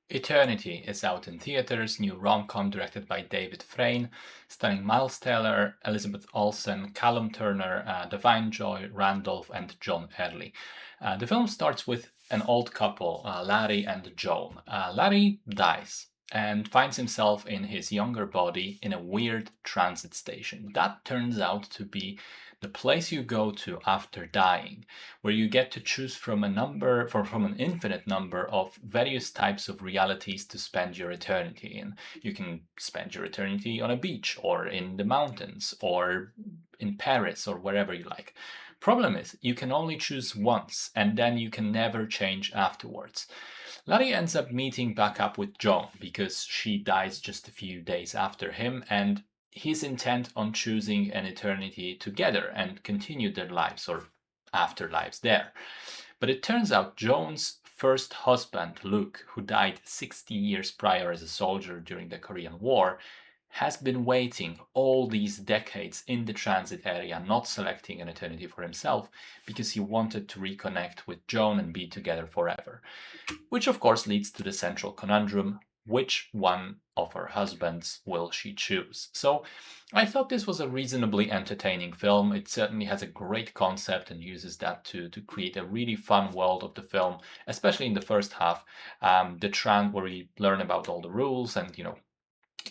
Eternity is out in theaters, new rom-com directed by David Frayne, starring Miles Teller, Elizabeth Olsen, Callum Turner, Divine Joy, Randolph, and John Early. The film starts with an old couple, Larry and Joan. Larry dies and finds himself in his younger body in a weird transit station. That turns out to be the place you go to after dying, where you get to choose from from an infinite number of various types of realities to spend your eternity in. You can spend your eternity on a beach or in the mountains or in Paris or wherever you like. Problem is, you can only choose once and then you can never change afterwards. Larry ends up meeting back up with Joan because she dies just a few days after him, and he's intent on choosing an eternity together and continue their lives or afterlives there. But it turns out Joan's first husband, Luke, who died 60 years prior as a soldier during the Korean War, has been waiting all these decades in the transit area, not selecting an eternity for himself, because he wanted to reconnect with Joan and be together forever. Which, of course, leads to the central conundrum: which one of her husbands will she choose? So I thought this was a reasonably entertaining film. It certainly has a great concept and uses that to create a really fun world of the film, especially in the first half. Where we learn about all the rules and,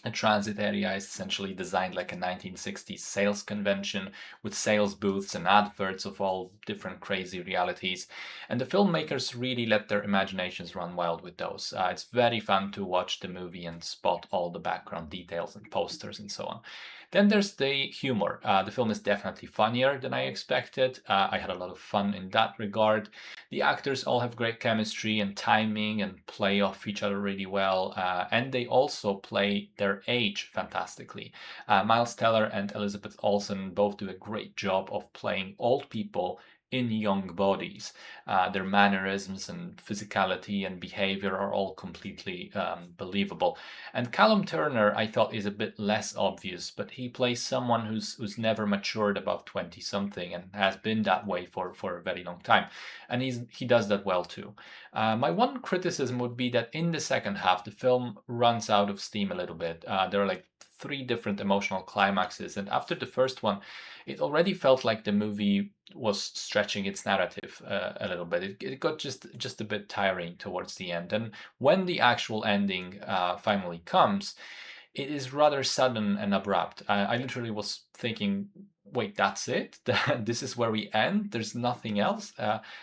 a transit area is essentially designed like a 1960s sales convention with sales booths and adverts of all different crazy realities. And the filmmakers really let their imaginations run wild with those. It's very fun to watch the movie and spot all the background details and posters and so on. Then there's the humor. The film is definitely funnier than I expected. I had a lot of fun in that regard. The actors all have great chemistry and timing and play off each other really well. And they also play their age fantastically. Miles Teller and Elizabeth Olsen both do a great job of playing old people in young bodies. Their mannerisms and physicality and behavior are all completely believable. And Callum Turner, I thought, is a bit less obvious, but he plays someone who's never matured above 20 something and has been that way for a very long time. And he does that well too. My one criticism would be that in the second half, the film runs out of steam a little bit. There are like three different emotional climaxes, and after the first one, it already felt like the movie was stretching its narrative a little bit. It got just a bit tiring towards the end, and when the actual ending finally comes, it is rather sudden and abrupt. I literally was thinking, wait, that's it? This is where we end? There's nothing else?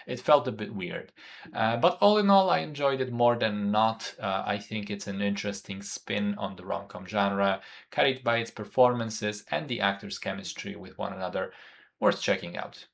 It felt a bit weird. But all in all, I enjoyed it more than not. I think it's an interesting spin on the rom-com genre, carried by its performances and the actors' chemistry with one another. Worth checking out.